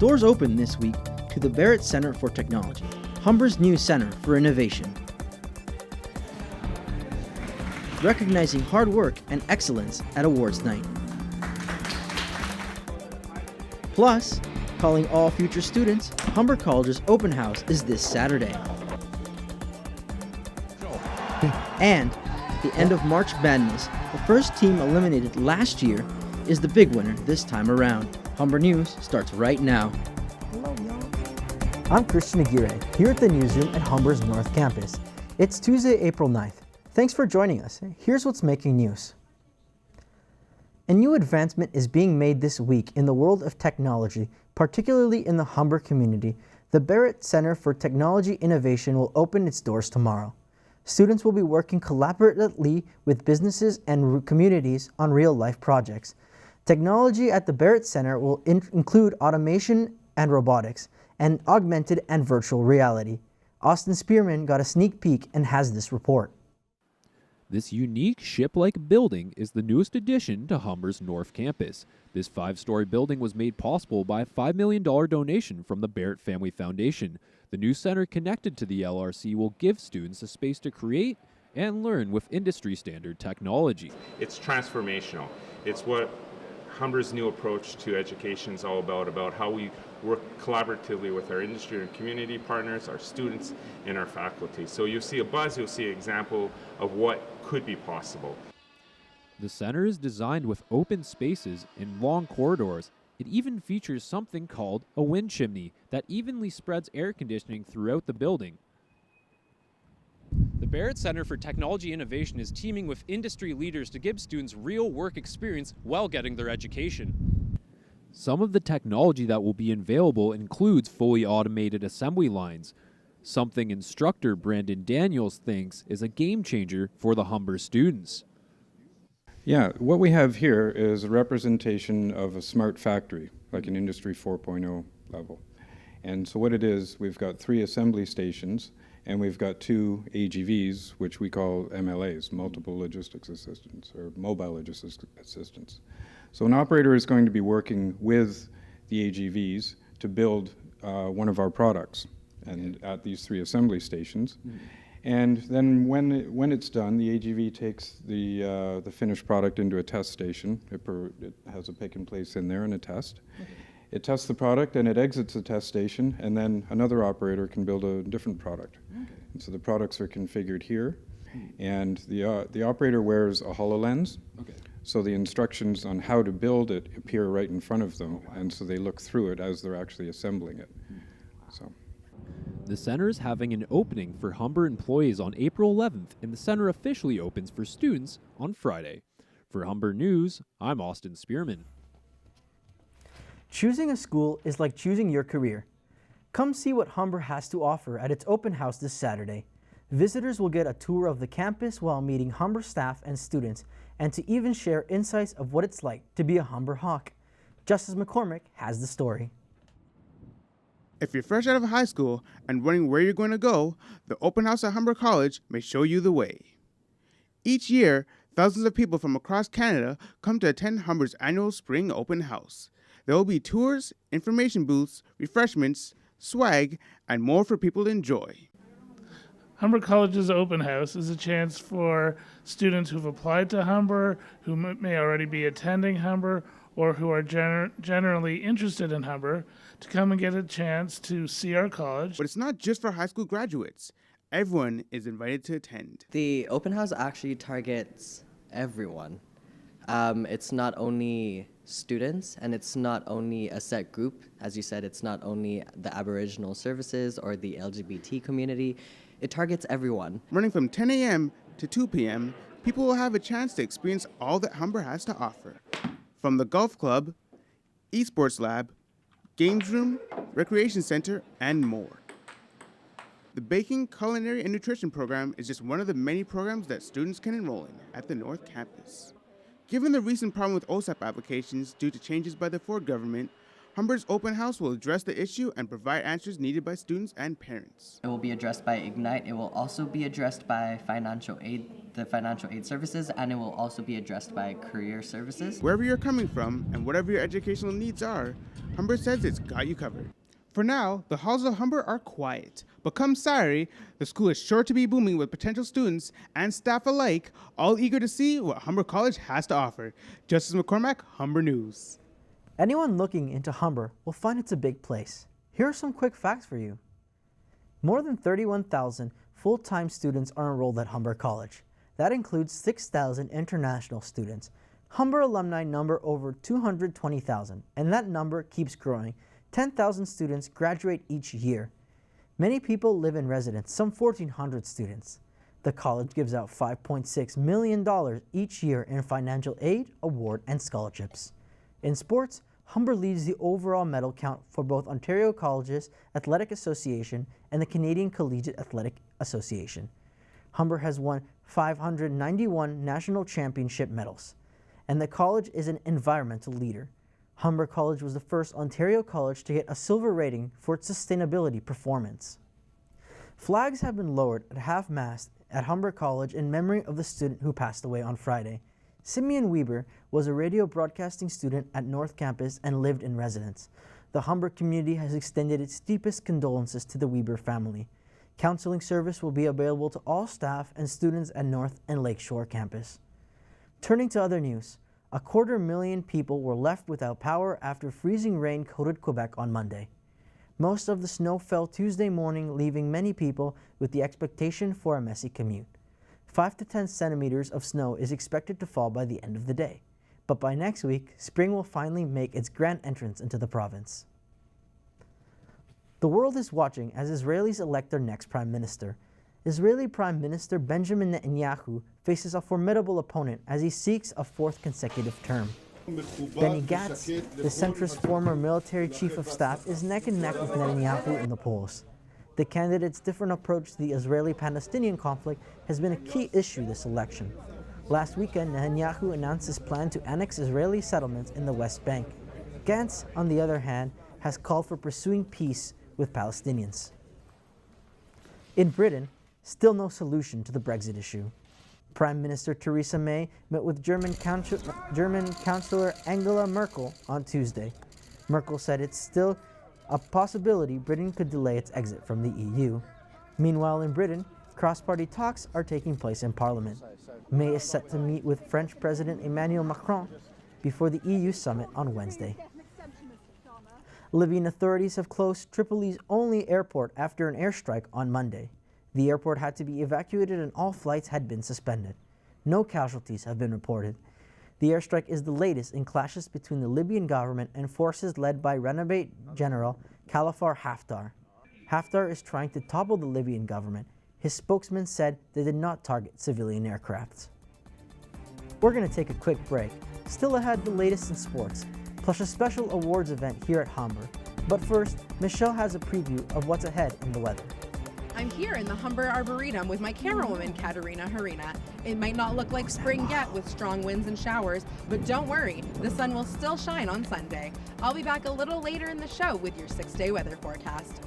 Doors open this week to the Barrett Center for Technology, Humber's new center for innovation. Recognizing hard work and excellence at awards night. Plus, calling all future students, Humber College's open house is this Saturday. And at the end of March Madness, the first team eliminated last year is the big winner this time around. Humber News starts right now. Hello, y'all. I'm Christian Aguirre, here at the newsroom at Humber's North Campus. It's Tuesday, April 9th. Thanks for joining us. Here's what's making news. A new advancement is being made this week in the world of technology, particularly in the Humber community. The Barrett Center for Technology Innovation will open its doors tomorrow. Students will be working collaboratively with businesses and communities on real-life projects. Technology at the Barrett Center will include automation and robotics, and augmented and virtual reality. Austin Spearman got a sneak peek and has this report. This unique ship-like building is the newest addition to Humber's North Campus. This 5-story building was made possible by a $5 million donation from the Barrett Family Foundation. The new center connected to the LRC will give students a space to create and learn with industry-standard technology. It's transformational. It's what Humber's new approach to education is all about how we work collaboratively with our industry and community partners, our students, and our faculty. So you'll see a buzz, you'll see an example of what could be possible. The center is designed with open spaces and long corridors. It even features something called a wind chimney that evenly spreads air conditioning throughout the building. The Barrett Center for Technology Innovation is teaming with industry leaders to give students real work experience while getting their education. Some of the technology that will be available includes fully automated assembly lines, something instructor Brandon Daniels thinks is a game changer for the Humber students. Yeah, what we have here is a representation of a smart factory, like an Industry 4.0 level. And so what it is, we've got 3 assembly stations, and we've got 2 AGVs, which we call MLAs, Multiple Logistics Assistants, or Mobile Logistics Assistants. So an operator is going to be working with the AGVs to build one of our products and at these 3 assembly stations. And then when it's done, the AGV takes the finished product into a test station. It has a pick and place in there and a test. It tests the product and it exits the test station, and then another operator can build a different product. And so the products are configured here, and the operator wears a HoloLens. So the instructions on how to build it appear right in front of them, and so they look through it as they're actually assembling it. So. The center is having an opening for Humber employees on April 11th, and the center officially opens for students on Friday. For Humber News, I'm Austin Spearman. Choosing a school is like choosing your career. Come see what Humber has to offer at its open house this Saturday. Visitors will get a tour of the campus while meeting Humber staff and students, and to even share insights of what it's like to be a Humber Hawk. Justice McCormick has the story. If you're fresh out of high school and wondering where you're going to go, the open house at Humber College may show you the way. Each year, thousands of people from across Canada come to attend Humber's annual spring open house. There will be tours, information booths, refreshments, swag, and more for people to enjoy. Humber College's open house is a chance for students who've applied to Humber, who may already be attending Humber, or who are generally interested in Humber, to come and get a chance to see our college. But it's not just for high school graduates. Everyone is invited to attend. The open house actually targets everyone. It's not only students, and it's not only a set group. As you said, it's not only the Aboriginal services or the LGBT community. It targets everyone. Running from 10 a.m. to 2 p.m., people will have a chance to experience all that Humber has to offer. From the golf club, esports lab, games room, recreation center, and more. The Baking, Culinary, and Nutrition program is just one of the many programs that students can enroll in at the North Campus. Given the recent problem with OSAP applications due to changes by the Ford government, Humber's open house will address the issue and provide answers needed by students and parents. It will be addressed by Ignite. It will also be addressed by financial aid, the financial aid services, and it will also be addressed by career services. Wherever you're coming from and whatever your educational needs are, Humber says it's got you covered. For now, the halls of Humber are quiet, but come Saturday, the school is sure to be booming with potential students and staff alike, all eager to see what Humber College has to offer. Justice McCormack, Humber News. Anyone looking into Humber will find it's a big place. Here are some quick facts for you. More than 31,000 full-time students are enrolled at Humber College. That includes 6,000 international students. Humber alumni number over 220,000, and that number keeps growing. 10,000 students graduate each year. Many people live in residence, some 1,400 students. The college gives out $5.6 million each year in financial aid, award, and scholarships. In sports, Humber leads the overall medal count for both Ontario Colleges Athletic Association and the Canadian Collegiate Athletic Association. Humber has won 591 national championship medals, and the college is an environmental leader. Humber College was the first Ontario college to get a silver rating for its sustainability performance. Flags have been lowered at half-mast at Humber College in memory of the student who passed away on Friday. Simeon Weber was a radio broadcasting student at North Campus and lived in residence. The Humber community has extended its deepest condolences to the Weber family. Counseling service will be available to all staff and students at North and Lakeshore Campus. Turning to other news, 250,000 people were left without power after freezing rain coated Quebec on Monday. Most of the snow fell Tuesday morning, leaving many people with the expectation for a messy commute. 5 to 10 centimeters of snow is expected to fall by the end of the day, but by next week, spring will finally make its grand entrance into the province. The world is watching as Israelis elect their next prime minister. Israeli Prime Minister Benjamin Netanyahu faces a formidable opponent as he seeks a fourth consecutive term. Benny Gantz, the centrist former military chief of staff, is neck and neck with Netanyahu in the polls. The candidate's different approach to the Israeli-Palestinian conflict has been a key issue this election. Last weekend, Netanyahu announced his plan to annex Israeli settlements in the West Bank. Gantz, on the other hand, has called for pursuing peace with Palestinians. In Britain, still no solution to the Brexit issue. Prime Minister Theresa May met with German Chancellor Angela Merkel on Tuesday. Merkel said it's still a possibility Britain could delay its exit from the EU. Meanwhile, in Britain, cross-party talks are taking place in Parliament. May is set to meet with French President Emmanuel Macron before the EU summit on Wednesday. Libyan authorities have closed Tripoli's only airport after an airstrike on Monday. The airport had to be evacuated and all flights had been suspended. No casualties have been reported. The airstrike is the latest in clashes between the Libyan government and forces led by renegade General Khalifa Haftar. Haftar is trying to topple the Libyan government. His spokesman said they did not target civilian aircrafts. We're going to take a quick break. Still ahead, the latest in sports, plus a special awards event here at Humber. But first, Michelle has a preview of what's ahead in the weather. I'm here in the Humber Arboretum with my camerawoman, Katerina Harina. It might not look like spring yet with strong winds and showers, but don't worry, the sun will still shine on Sunday. I'll be back a little later in the show with your 6-day weather forecast.